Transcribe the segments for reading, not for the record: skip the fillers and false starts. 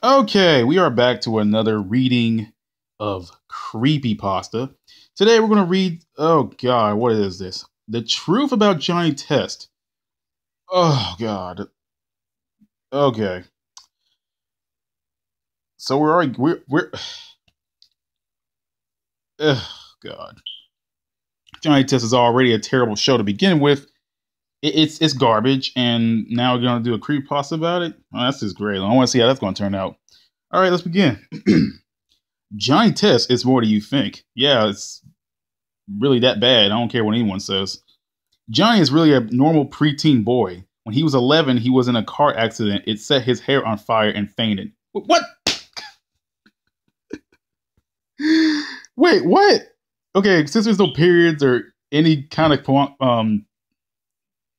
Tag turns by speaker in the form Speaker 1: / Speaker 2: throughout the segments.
Speaker 1: Okay, we are back to another reading of Creepypasta. Today we're going to read, oh god, what is this? The Truth About Johnny Test. Oh god. Okay. So we're oh god. Johnny Test is already a terrible show to begin with. It's garbage, and now we're going to do a creepypasta about it? Oh, that's just great. I want to see how that's going to turn out. Alright, let's begin. Johnny Test is more than you think. Yeah, it's really that bad. I don't care what anyone says. Johnny is really a normal preteen boy. When he was 11, he was in a car accident. It set his hair on fire and fainted. What? Wait, what? Okay, since there's no periods or any kind of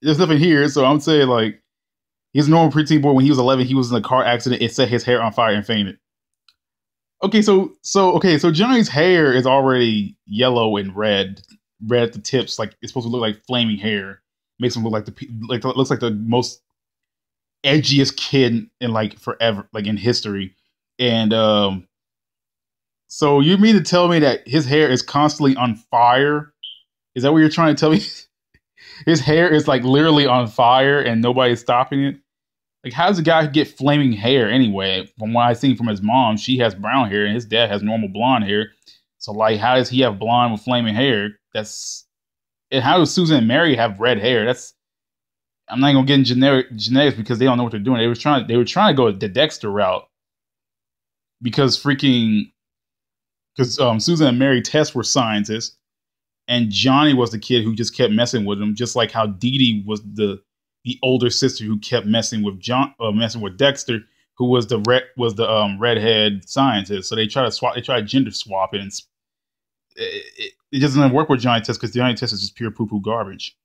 Speaker 1: there's nothing here, so I'm saying like he's a normal preteen boy. When he was 11, he was in a car accident. It set his hair on fire and fainted. Okay, so Johnny's hair is already yellow and red at the tips, like it's supposed to look like flaming hair. Makes him look like looks like the most edgiest kid in like forever, like in history. And so you mean to tell me that his hair is constantly on fire? Is that what you're trying to tell me? His hair is like literally on fire and nobody's stopping it? Like, how does a guy get flaming hair anyway? From what I've seen from his mom, she has brown hair and his dad has normal blonde hair. So, like, how does he have blonde with flaming hair? And how does Susan and Mary have red hair? I'm not gonna get in genetics because they don't know what they're doing. They were trying to go the Dexter route because Susan and Mary Tess were scientists, and Johnny was the kid who just kept messing with them, just like how Dee Dee was the older sister who kept messing with Dexter, who was the redhead scientist. So they try to gender swap it, and it doesn't work with Johnny Test because Johnny Test is just pure poo-poo garbage.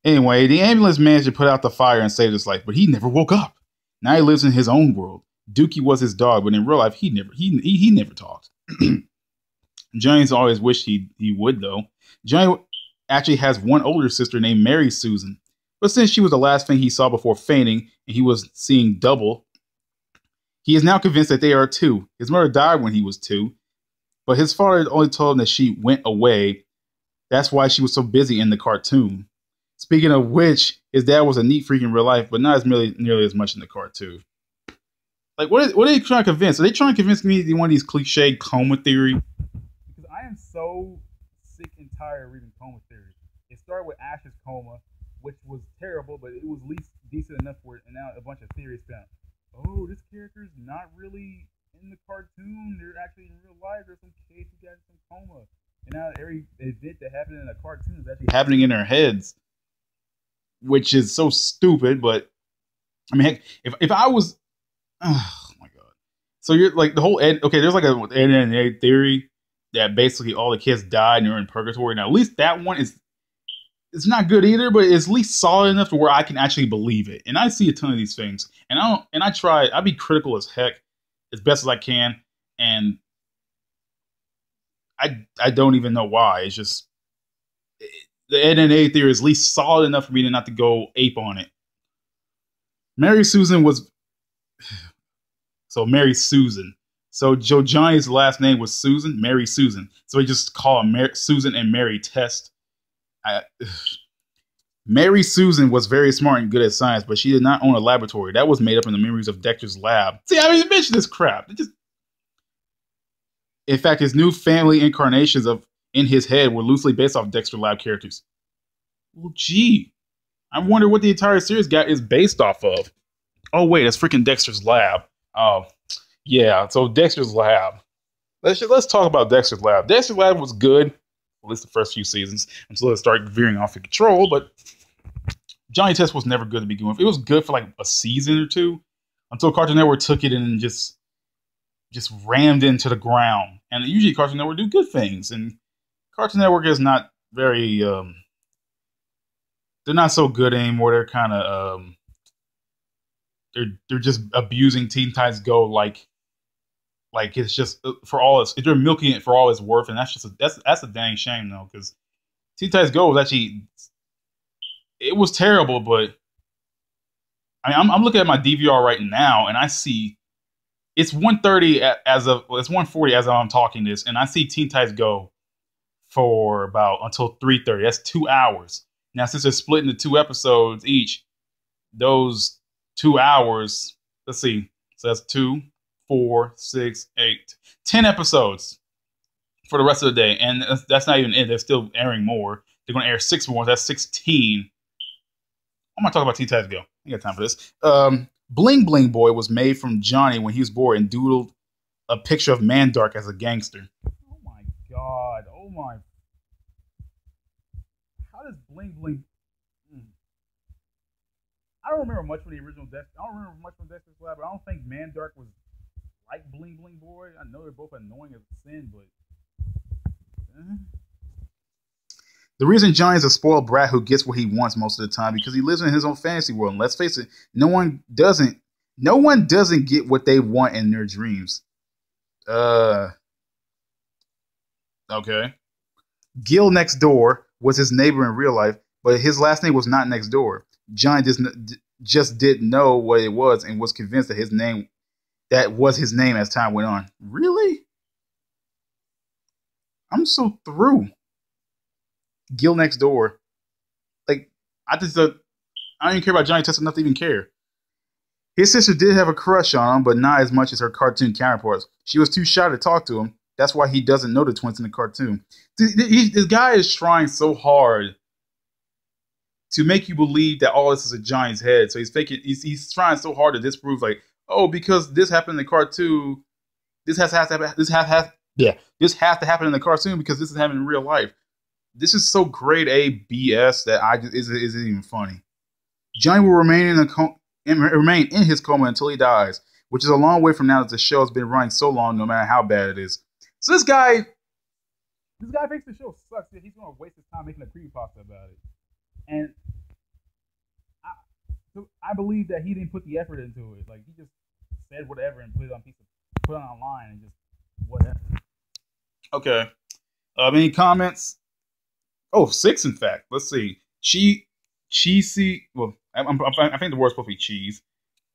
Speaker 1: Anyway, the ambulance managed to put out the fire and save his life, but he never woke up. Now he lives in his own world. Dookie was his dog, but in real life, he never talked. Johnny's always wished he would, though. Johnny actually has one older sister named Mary Susan. But since she was the last thing he saw before fainting, and he was seeing double, he is now convinced that they are two. His mother died when he was 2, but his father only told him that she went away. That's why she was so busy in the cartoon. Speaking of which, his dad was a neat freak in real life, but not as nearly as much in the cartoon. Like, what are they trying to convince? Are they trying to convince me one of these cliche coma theory? Because I am so sick and tired of reading coma theory. It started with Ash's coma, which was terrible, but it was at least decent enough for it. And now a bunch of theories found, oh, this character's not really in the cartoon. They're actually in real life. There's some kid who got some coma. And now every event that happened in a cartoon is actually happening in their heads, which is so stupid. But I mean, heck, if I was, oh my god. So you're like the whole okay. There's like a NNA theory that basically all the kids died and they're in purgatory. Now at least that one is. It's not good either, but it's at least solid enough to where I can actually believe it. And I see a ton of these things, and I be critical as heck, as best as I can, and I don't even know why. It's just the NNA theory is at least solid enough for me to not to go ape on it. Mary Susan. So Joe Johnny's last name was Susan, Mary Susan. So he just call him Susan and Mary Test. Mary Susan was very smart and good at science, but she did not own a laboratory. That was made up in the memories of Dexter's lab. See, I didn't even mention this crap. In fact, his new family incarnations in his head were loosely based off Dexter lab characters. Well, gee, I wonder what the entire series is based off of. Oh wait, that's freaking Dexter's lab. Oh yeah, so Dexter's lab. Let's talk about Dexter's lab. Dexter's lab was good. At least the first few seasons, until it started veering off of control. But Johnny Test was never good to begin with. It was good for like a season or two, until Cartoon Network took it and just rammed into the ground. And usually Cartoon Network do good things, and Cartoon Network is not very. They're not so good anymore. They're kind of they're just abusing Teen Titans Go like it's just for all its. They're milking it for all it's worth, and that's a dang shame though, because Teen Titans Go was actually it was terrible, but I mean I'm looking at my DVR right now and I see It's 1:30 as of well, it's 1:40 as I'm talking this, and I see Teen Titans Go for about until 3:30. That's 2 hours. Now, since they're split into two episodes each, those 2 hours. Let's see. So that's 2, 4, 6, 8, 10 episodes for the rest of the day, and that's not even it. They're still airing more. They're going to air 6 more. That's 16. I'm going to talk about Teen Titans Go. I got time for this. Bling Bling Boy was made from Johnny when he was bored and doodled a picture of Mandark as a gangster. Oh my god. Oh my. How does Bling Bling. I don't remember much from the original Dexter. I don't remember much from Dexter's Lab, but I don't think Mandark was like Bling Bling Boy. I know they're both annoying as sin, but. The reason Johnny's a spoiled brat who gets what he wants most of the time because he lives in his own fantasy world. And let's face it, no one doesn't get what they want in their dreams. Okay. Gil next door was his neighbor in real life, but his last name was not next door. Johnny just didn't know what it was and was convinced that was his name as time went on. Really? I'm so through. Gil next door. Like, I don't even care about Johnny Test enough to even care. His sister did have a crush on him, but not as much as her cartoon counterparts. She was too shy to talk to him. That's why he doesn't know the twins in the cartoon. This guy is trying so hard to make you believe that all this is in Johnny's head. So he's trying so hard to disprove, like, oh, because this happened in the cartoon, this has to happen in the cartoon because this is happening in real life. This is so grade A BS that isn't even funny. Johnny will remain in his coma until he dies, which is a long way from now that the show has been running so long, no matter how bad it is. So this guy thinks the show sucks. He's going to waste his time making a creepypasta about it, and I believe that he didn't put the effort into it. Like, he just said whatever and put it online and just whatever. Okay. Any comments? Oh, 6, in fact. Let's see. Cheesy. Well, I think the word's supposed to be cheese.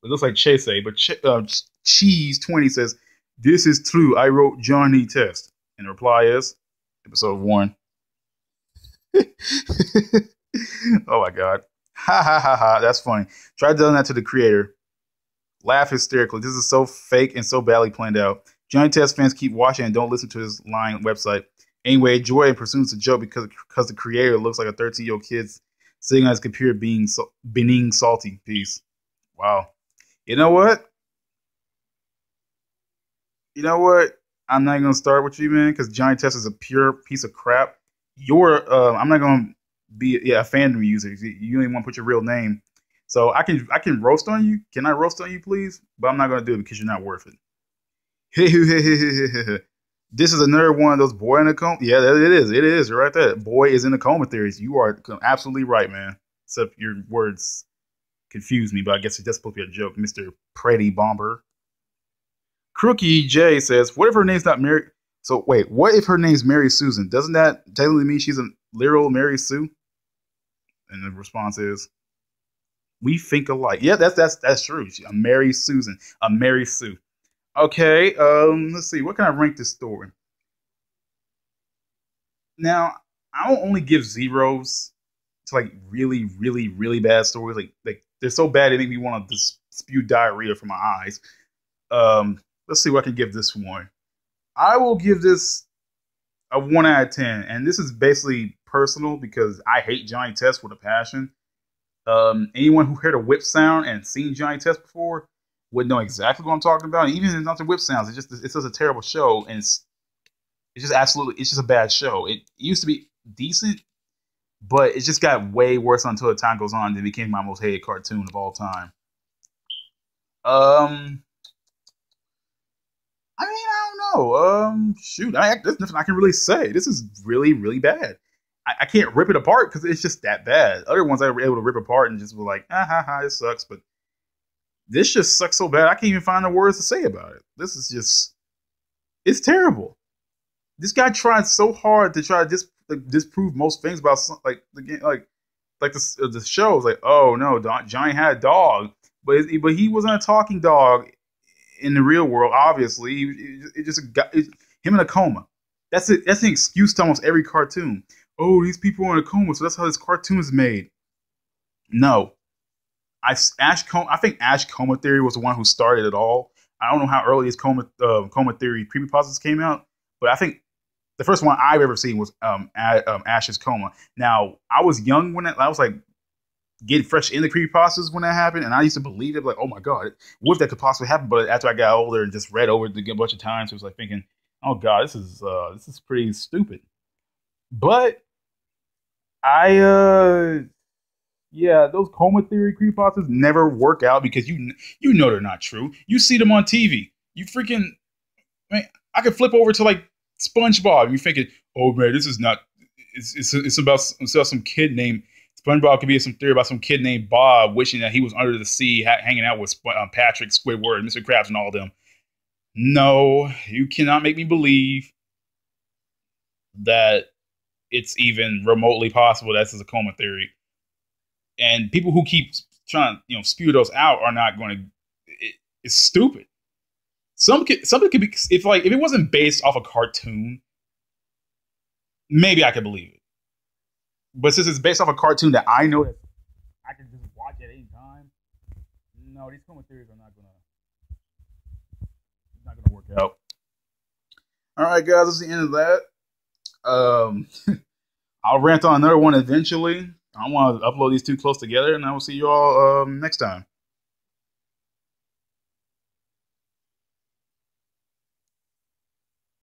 Speaker 1: It looks like Chase, but Cheese20 says, "This is true. I wrote Johnny Test." And the reply is, episode 1. Oh my god. Ha ha ha ha. That's funny. Try telling that to the creator. Laugh hysterically. This is so fake and so badly planned out. Johnny Test fans keep watching and don't listen to his lying website. Anyway, Joy pursues the joke because the creator looks like a 13-year-old kid sitting on his computer being salty. Peace. Wow. You know what? I'm not gonna start with you, man, because Johnny Test is a pure piece of crap. I'm not gonna be a fandom user. You don't even want to put your real name. So I can roast on you. Can I roast on you, please? But I'm not gonna do it because you're not worth it. This is another one of those boy in a coma. Yeah, it is. It is. You're right there. Boy is in a coma theories. You are absolutely right, man. Except your words confuse me, but I guess it's just supposed to be a joke, Mr. Pretty Bomber. Crookie J says, what if her name's not Mary? So wait, what if her name's Mary Susan? Doesn't that technically mean she's a literal Mary Sue? And the response is, we think alike. Yeah, that's true. A Mary Susan, a Mary Sue. Okay, let's see. What can I rank this story? Now, I don't only give zeros to like really, really, really bad stories. Like they're so bad they make me want to spew diarrhea from my eyes. Let's see what I can give this one. I will give this a 1 out of 10, and this is basically personal because I hate Johnny Test with a passion. Anyone who heard a whip sound and seen Johnny Test before would know exactly what I'm talking about. And even if it's not the whip sounds, it's just a terrible show, and it's just a bad show. It used to be decent, but it just got way worse until the time goes on and it became my most hated cartoon of all time. I mean, I don't know. Shoot, there's nothing I can really say. This is really, really bad. I can't rip it apart because it's just that bad. Other ones I were able to rip apart and just be like, it sucks. But this just sucks so bad I can't even find the words to say about it. This is just, it's terrible. This guy tried so hard to try to disprove most things about the game, like the show. It's like, oh no, Johnny had a dog, but he wasn't a talking dog. in the real world, obviously, it just got him in a coma. That's it. That's an excuse to almost every cartoon. Oh, these people are in a coma, so that's how this cartoon is made. No, I think Ash Coma Theory was the one who started it all. I don't know how early his Coma Theory creepypastas came out, but I think the first one I've ever seen was Ash's Coma. Now I was young when I was like getting fresh into creepypastas when that happened, and I used to believe it, like, oh my god, what if that could possibly happen? But after I got older and just read over it a bunch of times, it was like thinking, oh god, this is pretty stupid. But I yeah, those coma theory creepypastas never work out because you know they're not true. You see them on TV. You freaking I could flip over to like SpongeBob and you're thinking, oh man, this is not. It's about some kid named SpongeBob. Could be some theory about some kid named Bob wishing that he was under the sea, hanging out with Patrick, Squidward, Mr. Krabs, and all of them. No, you cannot make me believe that it's even remotely possible that's a coma theory. And people who keep trying to spew those out are not going to. It's stupid. Something could be if it wasn't based off a cartoon, maybe I could believe it. But since it's based off a cartoon that I know that I can just watch at any time, no, these coma theories are not gonna work out. All right, guys, that's the end of that. I'll rant on another one eventually. I want to upload these two close together, and I will see you all next time.